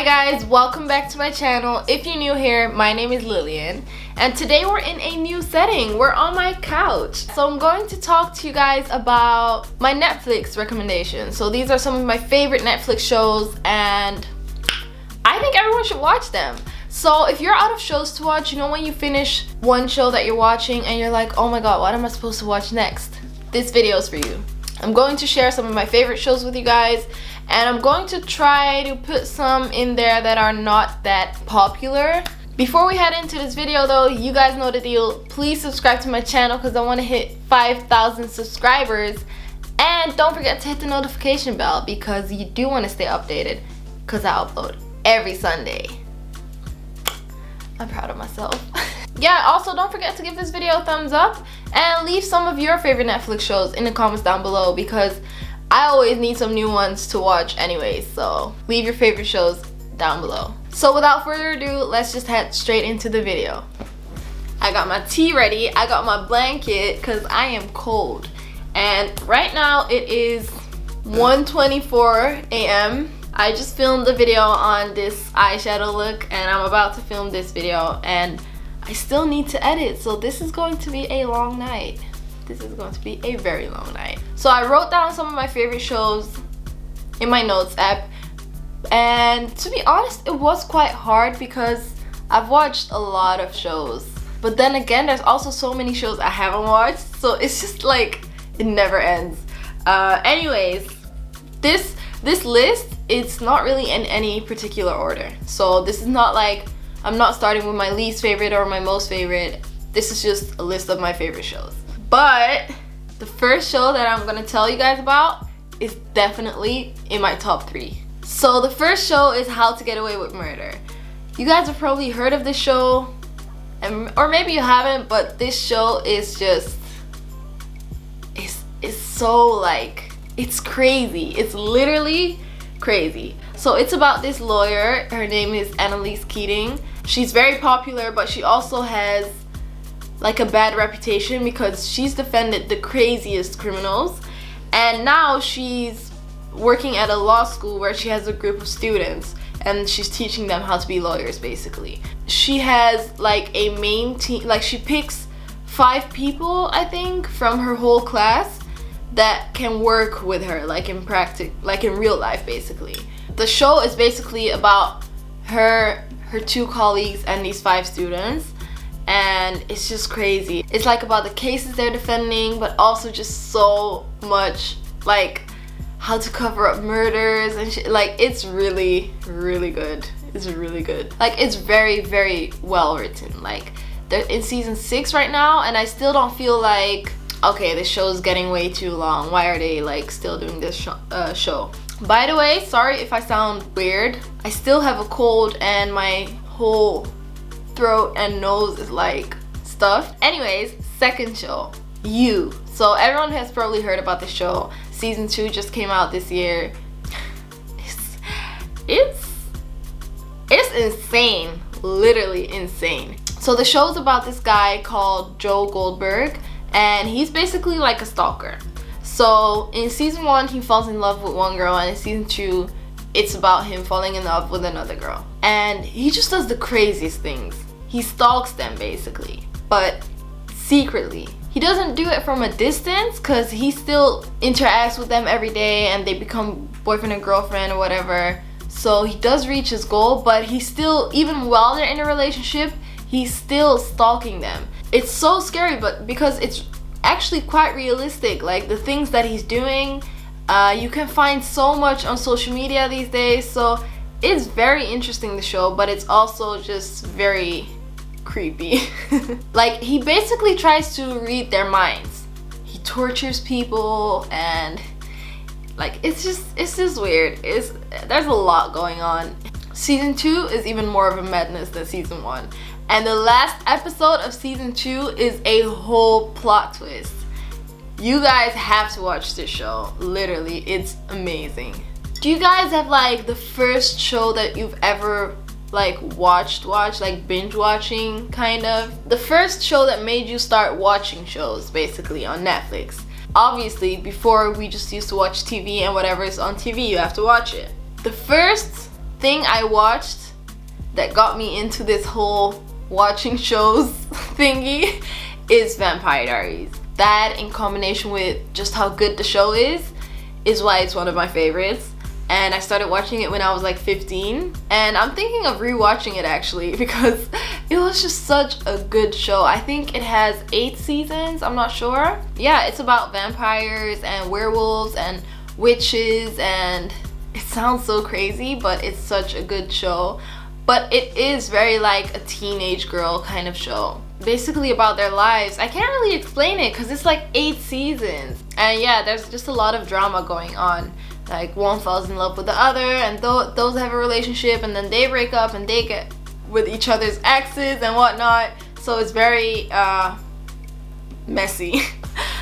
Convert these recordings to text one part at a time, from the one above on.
Hi guys, welcome back to my channel. If you're new here, my name is Lilian and today we're in a new setting. We're on my couch. So I'm going to talk to you guys about my Netflix recommendations. So these are some of my favorite Netflix shows and I think everyone should watch them. So if you're out of shows to watch, you know when you finish one show that you're watching and you're like, oh my god, what am I supposed to watch next? This video is for you. I'm going to share some of my favorite shows with you guys, and I'm going to try to put some in there that are not that popular. Before we head into this video though, you guys know the deal. Please subscribe to my channel because I want to hit 5,000 subscribers. And don't forget to hit the notification bell because you do want to stay updated because I upload every Sunday. I'm proud of myself. Yeah, also don't forget to give this video a thumbs up and leave some of your favorite Netflix shows in the comments down below because I always need some new ones to watch anyways, so leave your favorite shows down below. So without further ado, let's just head straight into the video. I got my tea ready, I got my blanket because I am cold. And right now it is 1:24 a.m. I just filmed a video on this eyeshadow look and I'm about to film this video and I still need to edit, so this is going to be a long night. This is going to be a very long night. So I wrote down some of my favorite shows in my notes app, and to be honest, it was quite hard because I've watched a lot of shows. But then again, there's also so many shows I haven't watched, so it's just like, it never ends. Anyways, this list, it's not really in any particular order. So this is not like, I'm not starting with my least favorite or my most favorite. This is just a list of my favorite shows. But the first show that I'm gonna tell you guys about is definitely in my top 3. So the first show is How to Get Away with Murder. You guys have probably heard of this show, or maybe you haven't, but this show is just, it's so like, it's crazy. It's literally crazy. So it's about this lawyer. Her name is Annalise Keating. She's very popular, but she also has like a bad reputation because she's defended the craziest criminals, and now she's working at a law school where she has a group of students and she's teaching them how to be lawyers basically. She has like a main team, like she picks 5 people I think from her whole class that can work with her like in practice, like in real life basically. The show is basically about her 2 colleagues and these 5 students, and it's just crazy. It's like about the cases they're defending, but also just so much like how to cover up murders and shit. Like it's really good. It's really good. Like it's very well written. Like they're in season 6 right now and I still don't feel like, okay, this show is getting way too long. Why are they like still doing this show? By the way, sorry if I sound weird. I still have a cold and my whole throat and nose is like stuffed. Anyways, second show, You. So everyone has probably heard about this show. Season 2 just came out this year. It's insane, literally insane. So the show is about this guy called Joe Goldberg, and he's basically like a stalker. So in season 1 he falls in love with one girl, and in season 2 it's about him falling in love with another girl. And he just does the craziest things. He stalks them basically, but secretly. He doesn't do it from a distance because he still interacts with them every day and they become boyfriend and girlfriend or whatever. So he does reach his goal, but he's still, even while they're in a relationship, he's still stalking them. It's so scary, but because it's actually quite realistic, like the things that he's doing, you can find so much on social media these days. So it's very interesting, the show, but it's also just very creepy. Like he basically tries to read their minds. He tortures people and like it's just weird. There's a lot going on. Season 2 is even more of a madness than season 1. And the last episode of season 2 is a whole plot twist. You guys have to watch this show. Literally, it's amazing. Do you guys have like the first show that you've ever like watched like binge watching kind of? The first show that made you start watching shows basically on Netflix. Obviously, before we just used to watch TV and whatever is on TV, you have to watch it. The first thing I watched that got me into this whole watching shows thingy is Vampire Diaries. That, in combination with just how good the show is why it's one of my favorites. And I started watching it when I was like 15, and I'm thinking of rewatching it actually because it was just such a good show. I think it has 8 seasons, I'm not sure. Yeah, it's about vampires and werewolves and witches, and it sounds so crazy, but it's such a good show. But it is very like a teenage girl kind of show, basically about their lives. I can't really explain it because it's like 8 seasons, and yeah, there's just a lot of drama going on. Like, one falls in love with the other, and those have a relationship, and then they break up and they get with each other's exes and whatnot. So it's very messy.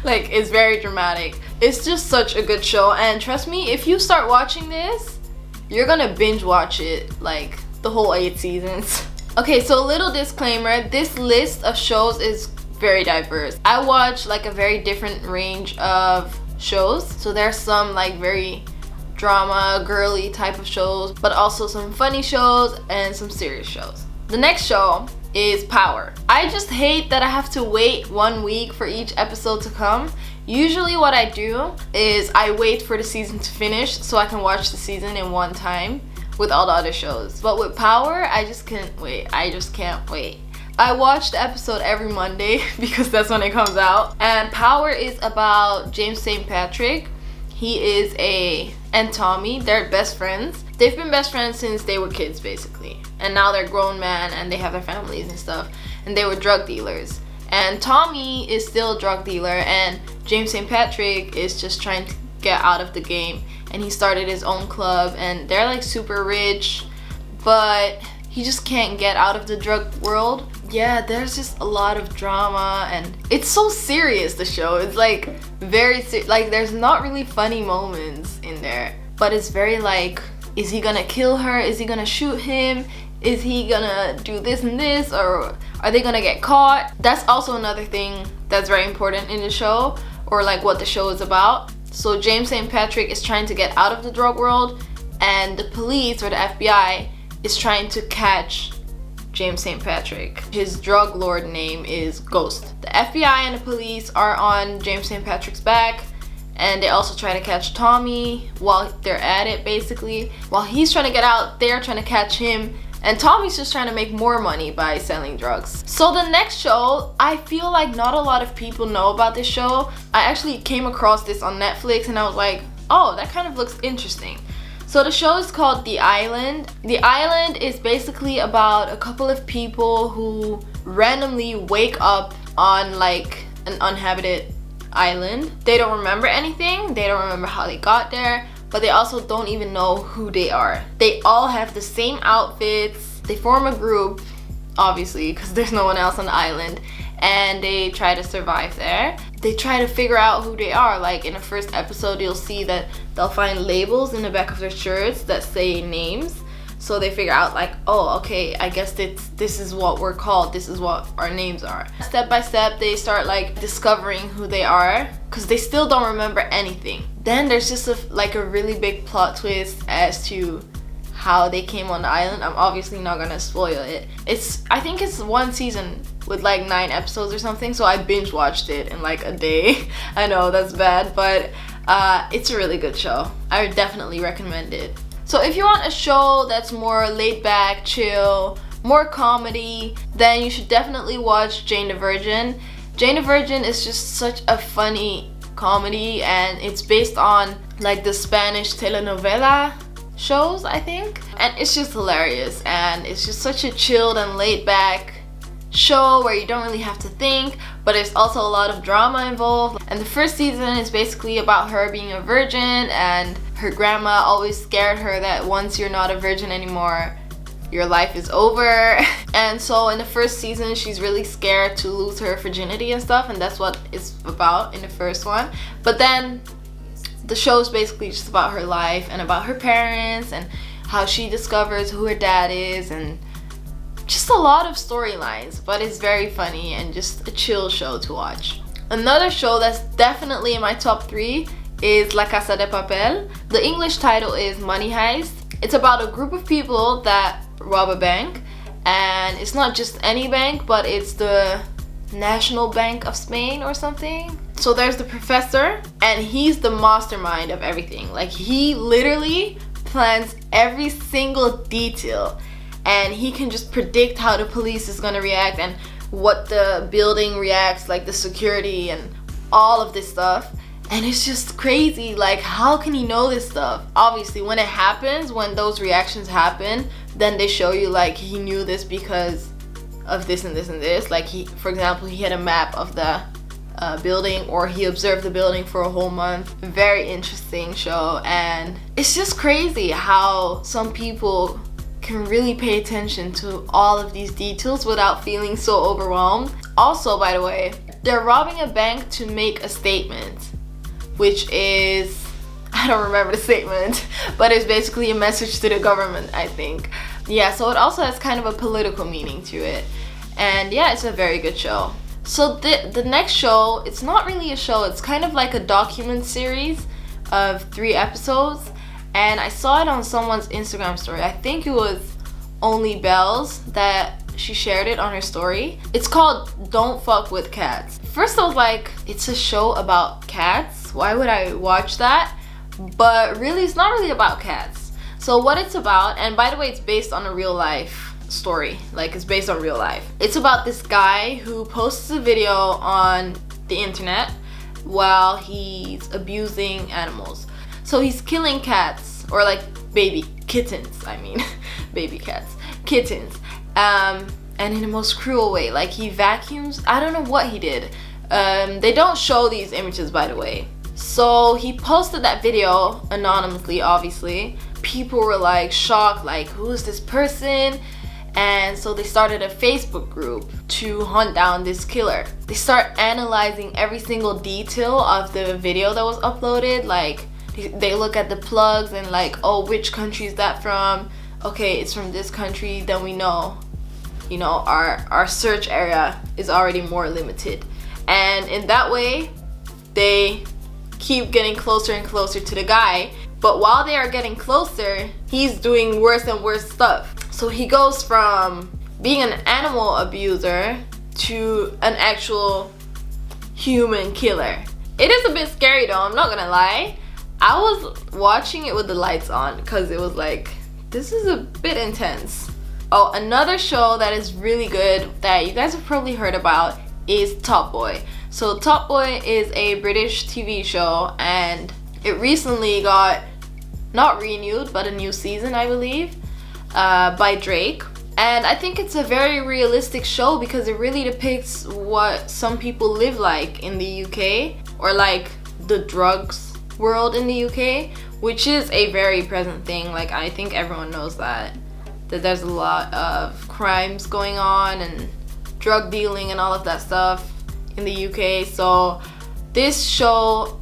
Like, it's very dramatic. It's just such a good show, and trust me, if you start watching this, you're gonna binge watch it, like the whole 8 seasons. Okay, so a little disclaimer, this list of shows is very diverse. I watch like a very different range of shows. So there's some like very drama, girly type of shows, but also some funny shows and some serious shows. The next show is Power. I just hate that I have to wait 1 week for each episode to come. Usually what I do is I wait for the season to finish so I can watch the season in one time with all the other shows. But with Power, I just can't wait. I just can't wait. I watch the episode every Monday because that's when it comes out. And Power is about James St. Patrick. He and Tommy, they're best friends. They've been best friends since they were kids basically. And now they're grown men and they have their families and stuff. And they were drug dealers. And Tommy is still a drug dealer, and James St. Patrick is just trying to get out of the game. And he started his own club, and they're like super rich, but he just can't get out of the drug world. Yeah, there's just a lot of drama, and it's so serious, the show. It's like very like there's not really funny moments in there, but it's very like, is he gonna kill her? Is he gonna shoot him? Is he gonna do this and this, or are they gonna get caught? That's also another thing that's very important in the show, or like what the show is about. So James St. Patrick is trying to get out of the drug world, and the police, or the FBI, is trying to catch James St. Patrick. His drug lord name is Ghost. The FBI and the police are on James St. Patrick's back, and they also try to catch Tommy while they're at it basically. While he's trying to get out, they're trying to catch him, and Tommy's just trying to make more money by selling drugs. So the next show, I feel like not a lot of people know about this show. I actually came across this on Netflix and I was like, oh, that kind of looks interesting. So the show is called The Island. The Island is basically about a couple of people who randomly wake up on like an uninhabited island. They don't remember anything. They don't remember how they got there, but they also don't even know who they are. They all have the same outfits. They form a group, obviously, because there's no one else on the island, and they try to survive there. They try to figure out who they are. Like in the first episode, you'll see that they'll find labels in the back of their shirts that say names. So they figure out like, oh, okay, I guess this is what we're called. This is what our names are. Step by step, they start like discovering who they are, because they still don't remember anything. Then there's just a really big plot twist as to how they came on the island. I'm obviously not gonna spoil it. I think it's 1 season with like 9 episodes or something, so I binge watched it in like a day. I know that's bad, but it's a really good show. I would definitely recommend it. So if you want a show that's more laid back, chill, more comedy, then you should definitely watch Jane the Virgin. Jane the Virgin is just such a funny comedy, and it's based on like the Spanish telenovela shows, I think. And it's just hilarious, and it's just such a chilled and laid back show where you don't really have to think, but there's also a lot of drama involved. And the first season is basically about her being a virgin, and her grandma always scared her that once you're not a virgin anymore, your life is over. And so in the first season, she's really scared to lose her virginity and stuff, and that's what it's about in the first one. But then the show is basically just about her life and about her parents and how she discovers who her dad is, and just a lot of storylines, but it's very funny and just a chill show to watch. Another show that's definitely in my top 3 is La Casa de Papel. The English title is Money Heist. It's about a group of people that rob a bank, and it's not just any bank, but it's the National Bank of Spain or something. So there's the professor, and he's the mastermind of everything. Like, he literally plans every single detail, and he can just predict how the police is gonna react and what the building reacts, like the security and all of this stuff. And it's just crazy, like, how can he know this stuff? Obviously, when it happens, when those reactions happen, then they show you like he knew this because of this and this and this. Like, he, for example, he had a map of the building, or he observed the building for a whole month. Very interesting show, and it's just crazy how some people can really pay attention to all of these details without feeling so overwhelmed. Also, by the way, they're robbing a bank to make a statement, which is, I don't remember the statement, but it's basically a message to the government, I think. Yeah, so it also has kind of a political meaning to it. And yeah, it's a very good show. So the next show, it's not really a show, it's kind of like a document series of 3 episodes. And I saw it on someone's Instagram story. I think it was Only Bells that she shared it on her story. It's called Don't Fuck With Cats. First I was like, it's a show about cats? Why would I watch that? But really, it's not really about cats. So what it's about, and by the way, it's based on a real life story. Like, it's based on real life. It's about this guy who posts a video on the internet while he's abusing animals. So he's killing cats, or like baby kittens, I mean, baby cats, kittens, and in the most cruel way. Like, he vacuums, I don't know what he did. They don't show these images, by the way. So he posted that video anonymously, obviously. People were like shocked, like, who is this person? And so they started a Facebook group to hunt down this killer. They start analyzing every single detail of the video that was uploaded. Like, they look at the plugs and like, oh, which country is that from? Okay, it's from this country, then we know, you know, our search area is already more limited. And in that way, they keep getting closer and closer to the guy. But while they are getting closer, he's doing worse and worse stuff. So he goes from being an animal abuser to an actual human killer. It is a bit scary though, I'm not gonna lie. I was watching it with the lights on because it was like, this is a bit intense. Oh, another show that is really good that you guys have probably heard about is Top Boy. So Top Boy is a British TV show, and it recently got not renewed, but a new season, I believe, by Drake. And I think it's a very realistic show because it really depicts what some people live like in the UK, or like the drugs world in the UK, which is a very present thing. Like, I think everyone knows that there's a lot of crimes going on and drug dealing and all of that stuff in the UK. So this show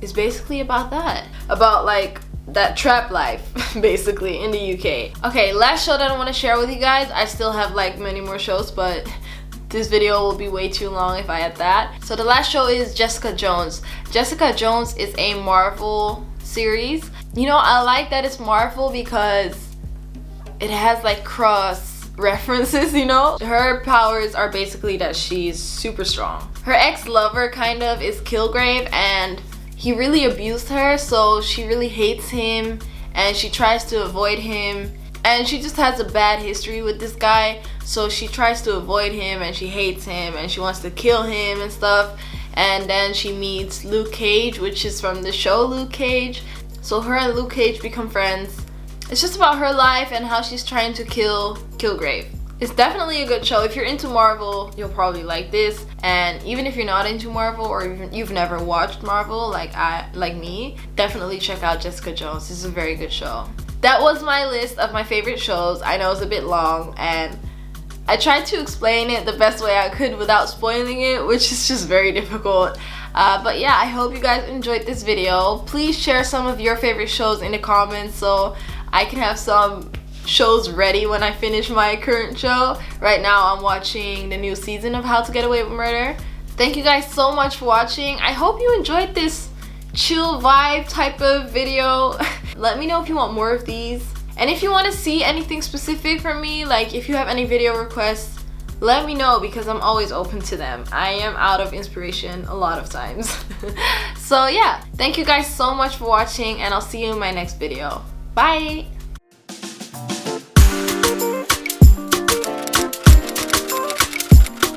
is basically about that, about like that trap life basically in the UK. Okay, last show that I want to share with you guys. I still have like many more shows, but this video will be way too long if I add that. So the last show is Jessica Jones. Jessica Jones is a Marvel series. You know, I like that it's Marvel because it has like cross references, you know? Her powers are basically that she's super strong. Her ex-lover kind of is Kilgrave, and he really abused her, so she really hates him and she tries to avoid him. And she just has a bad history with this guy, so she tries to avoid him and she hates him and she wants to kill him and stuff. And then she meets Luke Cage, which is from the show Luke Cage. So her and Luke Cage become friends. It's just about her life and how she's trying to kill Kilgrave. It's definitely a good show. If you're into Marvel, you'll probably like this. And even if you're not into Marvel, or you've never watched Marvel like me, definitely check out Jessica Jones. This is a very good show. That was my list of my favorite shows. I know it's a bit long, and I tried to explain it the best way I could without spoiling it, which is just very difficult. But yeah, I hope you guys enjoyed this video. Please share some of your favorite shows in the comments so I can have some shows ready when I finish my current show. Right now I'm watching the new season of How to Get Away with Murder. Thank you guys so much for watching. I hope you enjoyed this chill vibe type of video. Let me know if you want more of these. And if you want to see anything specific from me, like if you have any video requests, let me know because I'm always open to them. I am out of inspiration a lot of times. So yeah, thank you guys so much for watching, and I'll see you in my next video. Bye!